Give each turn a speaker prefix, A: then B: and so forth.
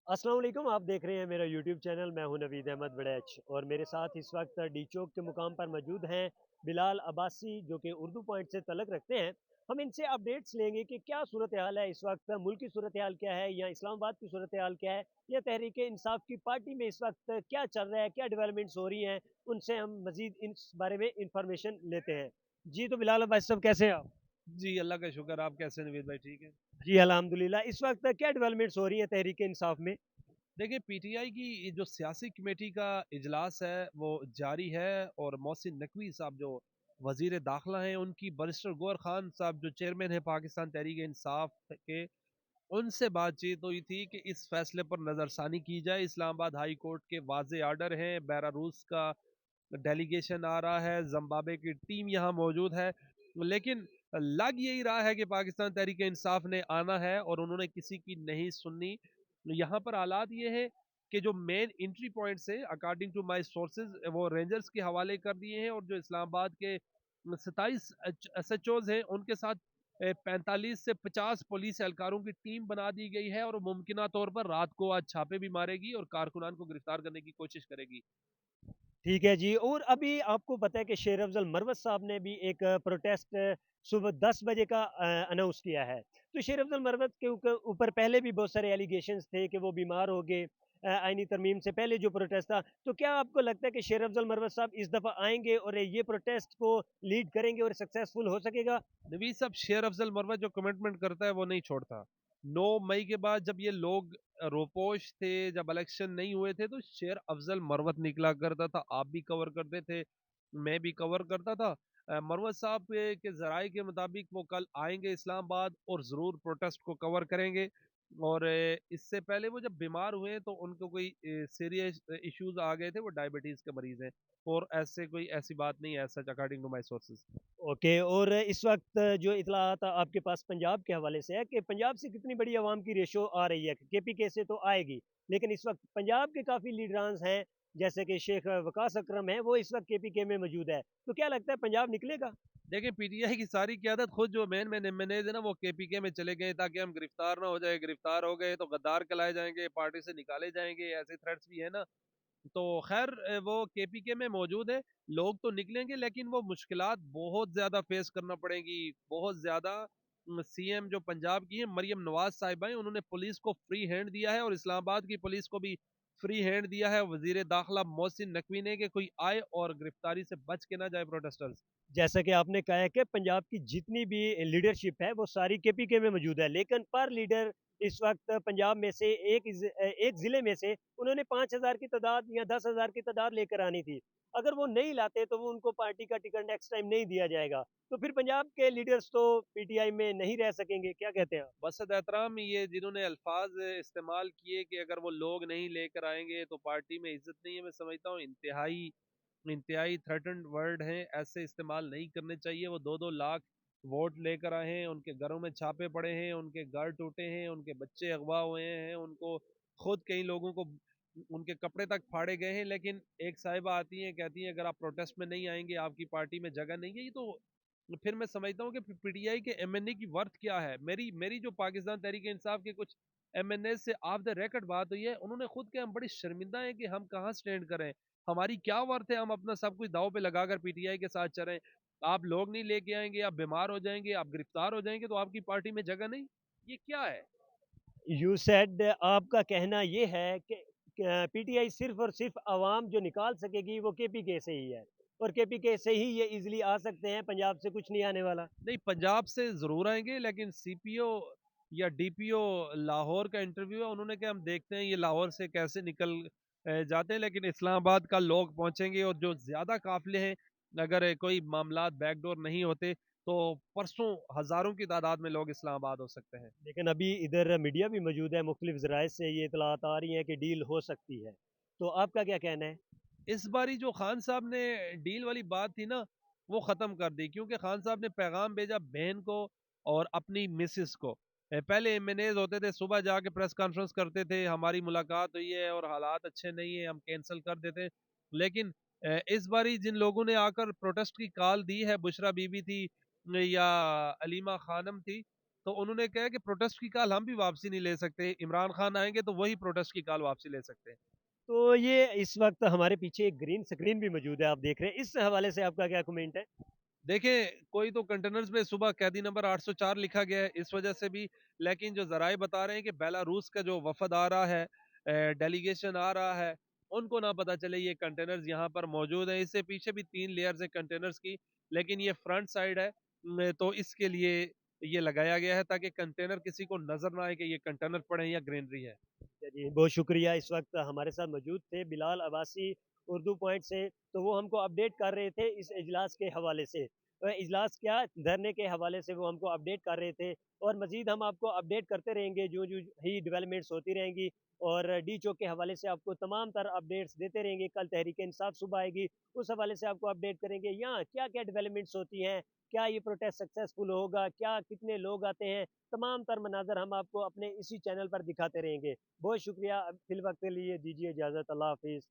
A: अस्सलाम वालेकुम। आप देख रहे हैं मेरा यूट्यूब चैनल। मैं हूं नवीद अहमद बड़ैच और मेरे साथ इस वक्त डी चौक के मुकाम पर मौजूद हैं बिलाल अब्बासी, जो कि उर्दू पॉइंट से तलक रखते हैं। हम इनसे अपडेट्स लेंगे कि क्या सूरत हाल है इस वक्त, मुल्क की सूरत हाल क्या है या इस्लामाबाद की सूरत हाल क्या है, या तहरीक इंसाफ की पार्टी में इस वक्त क्या चल रहा है, क्या डेवलपमेंट्स हो रही हैं। उनसे हम मजीद इस बारे में इंफॉर्मेशन लेते हैं। जी, तो बिलाल अब्बासी साहब, कैसे हैं आप?
B: जी, अल्लाह का शुक्र। आप कैसे हैं नवीद भाई? ठीक है।
A: जी अल्हम्दुलिल्लाह। इस वक्त क्या डेवलपमेंट्स हो रही हैं तहरीक इंसाफ में?
B: देखिए, पीटीआई की ये जो सियासी कमेटी का इजलास है वो जारी है, और मोहसिन नकवी साहब जो वजीर दाखिला हैं, उनकी बैरिस्टर गौहर खान साहब जो चेयरमैन है पाकिस्तान तहरीक इंसाफ के, उनसे बातचीत हुई थी कि इस फैसले पर नज़रसानी की जाए। इस्लामाबाद हाई कोर्ट के वाजे आर्डर हैं, बेलारूस का डेलीगेशन आ रहा है, जिम्बाब्वे की टीम यहाँ मौजूद है, लेकिन लग यही रहा है कि पाकिस्तान तहरीक इंसाफ ने आना है और उन्होंने किसी की नहीं सुननी। यहाँ पर हालात ये है कि जो मेन एंट्री पॉइंट्स है, अकॉर्डिंग टू माय सोर्सेज, वो रेंजर्स के हवाले कर दिए हैं, और जो इस्लामाबाद के 27 एसएचओज हैं उनके साथ 45 से 50 पुलिस एहलकारों की टीम बना दी गई है, और मुमकिन तौर पर रात को आज छापे भी मारेगी और कारकुनान को गिरफ्तार करने की कोशिश करेगी।
A: ठीक है जी। और अभी आपको पता है कि शेर अफजल मरवत साहब ने भी एक प्रोटेस्ट सुबह 10 बजे का अनाउंस किया है। तो शेर अफजल मरवत के ऊपर पहले भी बहुत सारे एलिगेशंस थे कि वो बीमार हो गए आईनी तरमीम से पहले जो प्रोटेस्ट था। तो क्या आपको लगता है कि शेर अफजल मरवत साहब इस दफ़ा आएंगे और ये प्रोटेस्ट को लीड करेंगे और सक्सेसफुल हो सकेगा?
B: नवीद साहब, शेर अफजल मरवत जो कमिटमेंट करता है वो नहीं छोड़ता। 9 मई के बाद जब ये लोग रोपोश थे, जब इलेक्शन नहीं हुए थे, तो शेर अफजल मरवत निकला करता था। आप भी कवर करते थे, मैं भी कवर करता था। मरवत साहब के जराये के मुताबिक वो कल आएंगे इस्लामाबाद और ज़रूर प्रोटेस्ट को कवर करेंगे। और इससे पहले वो जब बीमार हुए तो उनको कोई सीरियस इश्यूज आ गए थे, वो डायबिटीज के मरीज हैं, और ऐसे कोई ऐसी बात नहीं है सच, according to my sources.
A: Okay. और इस वक्त जो इतलात आपके पास पंजाब के हवाले से है कि पंजाब से कितनी बड़ी आवाम की रेशो आ रही है, केपीके से तो आएगी, लेकिन इस वक्त पंजाब के काफ़ी लीडरांस हैं, जैसे कि शेख वकास अकरम है, वो इस वक्त केपीके में मौजूद है। तो क्या लगता है पंजाब निकलेगा?
B: देखिए, पीटीआई की सारी क्यादत, खुद जो मेन मेन एमएनएज है ना, वो केपीके में चले गए ताकि हम गिरफ्तार ना हो जाए। गिरफ्तार हो गए तो गद्दार कहलाए जाएंगे, पार्टी से निकाले जाएंगे, ऐसे थ्रेट्स भी है ना। तो खैर, वो केपीके में मौजूद है। लोग तो निकलेंगे, लेकिन वो मुश्किलात बहुत ज्यादा फेस करना पड़ेगी, बहुत ज्यादा। सीएम जो पंजाब की है, मरियम नवाज साहिबा हैं, उन्होंने पुलिस को फ्री हैंड दिया है, और इस्लामाबाद की पुलिस को भी फ्री हैंड दिया है वजीर दाखिला मोहसिन नकवी ने, कि कोई आए और गिरफ्तारी से बच के ना जाए प्रोटेस्टर्स।
A: जैसा कि आपने कहा है कि पंजाब की जितनी भी लीडरशिप है वो सारी केपीके में मौजूद है, लेकिन पर लीडर इस वक्त पंजाब में से एक ज़िले में से उन्होंने 5,000 की तादाद या 10,000 की तादाद लेकर आनी थी। अगर वो नहीं लाते तो वो उनको पार्टी का टिकट नेक्स्ट टाइम नहीं दिया जाएगा। तो फिर पंजाब के लीडर्स तो पीटीआई में नहीं रह सकेंगे। क्या कहते हैं आप?
B: बसत एहतराम, ये जिन्होंने अल्फाज इस्तेमाल किए कि अगर वो लोग नहीं लेकर आएंगे तो पार्टी में इज्जत नहीं है, मैं समझता हूँ इंतहाई इंतहाई थ्रेटन्ड वर्ड हैं, ऐसे इस्तेमाल नहीं करने चाहिए। वो 2-2 लाख वोट लेकर आए हैं, उनके घरों में छापे पड़े हैं, उनके घर टूटे हैं, उनके बच्चे अगवा हुए हैं, उनको खुद कई लोगों को उनके कपड़े तक फाड़े गए हैं, लेकिन एक साहिबा आती हैं, कहती हैं अगर आप प्रोटेस्ट में नहीं आएंगे, आपकी पार्टी में जगह नहीं है। ये तो फिर मैं समझता हूँ कि पीटीआई के एमएनए की वर्थ क्या है। मेरी मेरी जो पाकिस्तान तहरीक इंसाफ के कुछ एमएनए से ऑफ द रिकॉर्ड बात हुई है, उन्होंने खुद के हम बड़ी शर्मिंदा हैं कि हम कहाँ स्टैंड करें, हमारी क्या वर्थ है, हम अपना सब कुछ दाव पे लगाकर पीटीआई के साथ चलें। आप लोग नहीं लेके आएंगे, आप बीमार हो जाएंगे, आप गिरफ्तार हो जाएंगे, तो आपकी पार्टी में जगह नहीं। ये क्या है?
A: यू सेड, आपका कहना ये है कि पीटीआई सिर्फ और सिर्फ आवाम जो निकाल सकेगी वो केपीके से ही है, और केपीके से ही ये इजीली आ सकते हैं, पंजाब से कुछ नहीं आने वाला।
B: नहीं, पंजाब से जरूर आएंगे, लेकिन सीपीओ या डीपीओ लाहौर का इंटरव्यू है, उन्होंने कहा हम देखते हैं ये लाहौर से कैसे निकल जाते हैं, लेकिन इस्लामाबाद का लोग पहुंचेंगे, और जो ज्यादा काफिले हैं, अगर कोई मामला बैकडोर नहीं होते, तो परसों हजारों की तादाद में लोग इस्लामाबाद हो सकते हैं।
A: लेकिन अभी इधर मीडिया भी मौजूद है, मुख्तलिफ ज़राए से ये इतलात आ रही हैं कि डील हो सकती है। तो आपका क्या कहना है?
B: इस बारी जो खान साहब ने डील वाली बात थी ना, वो खत्म कर दी, क्योंकि खान साहब ने पैगाम भेजा बहन को और अपनी मिसिस को। पहले एमएनएज होते थे, सुबह जाके प्रेस कॉन्फ्रेंस करते थे, हमारी मुलाकात हुई है और हालात अच्छे नहीं है, हम कैंसिल कर देते। लेकिन इस बारी जिन लोगों ने आकर प्रोटेस्ट की कॉल दी है, बुशरा बीबी थी या अलीमा खानम थी, तो उन्होंने कहा कि प्रोटेस्ट की कॉल हम भी वापसी नहीं ले सकते, इमरान खान आएँगे तो वही प्रोटेस्ट की कॉल वापसी ले सकते हैं।
A: तो ये इस वक़्त हमारे पीछे एक ग्रीन स्क्रीन भी मौजूद है, आप देख रहे हैं। इस हवाले से आपका क्या कमेंट है?
B: देखिए, कोई तो कंटेनर्स में सुबह कैदी नंबर 804 लिखा गया है, इस वजह से भी लेकिन जो ज़राए बता रहे हैं कि बेलारूस का जो वफ़द आ रहा है डेलीगेशन आ रहा है, उनको ना पता चले ये कंटेनर्स यहाँ पर मौजूद हैं। इससे पीछे भी 3 लेयर्स हैं कंटेनर्स की, लेकिन ये फ्रंट साइड है तो इसके लिए ये लगाया गया है ताकि कंटेनर किसी को नज़र ना आए कि ये कंटेनर पड़े हैं या ग्रेनरी है।
A: चलिए, बहुत शुक्रिया इस वक़्त हमारे साथ मौजूद थे बिलाल अब्बासी उर्दू पॉइंट से, तो वो हमको अपडेट कर रहे थे इस इजलास के हवाले से। इजलास क्या धरने के हवाले से वो हमको अपडेट कर रहे थे और मज़ीद हम आपको अपडेट करते रहेंगे जो ही डेवलपमेंट्स होती रहेंगी और डी चौक के हवाले से आपको तमाम तर अपडेट्स देते रहेंगे। कल तहरीक-ए-इंसाफ सुबह आएगी, उस हवाले से आपको अपडेट करेंगे। यहाँ क्या-क्या डेवलपमेंट्स होती हैं, क्या ये प्रोटेस्ट सक्सेसफुल होगा, क्या कितने लोग आते हैं, तमाम तर मनाज़र हम आपको अपने इसी चैनल पर दिखाते रहेंगे। बहुत शुक्रिया, अब फ़िल वक़्त के लिए दीजिए इजाज़त। अल्लाह हाफ़िज़।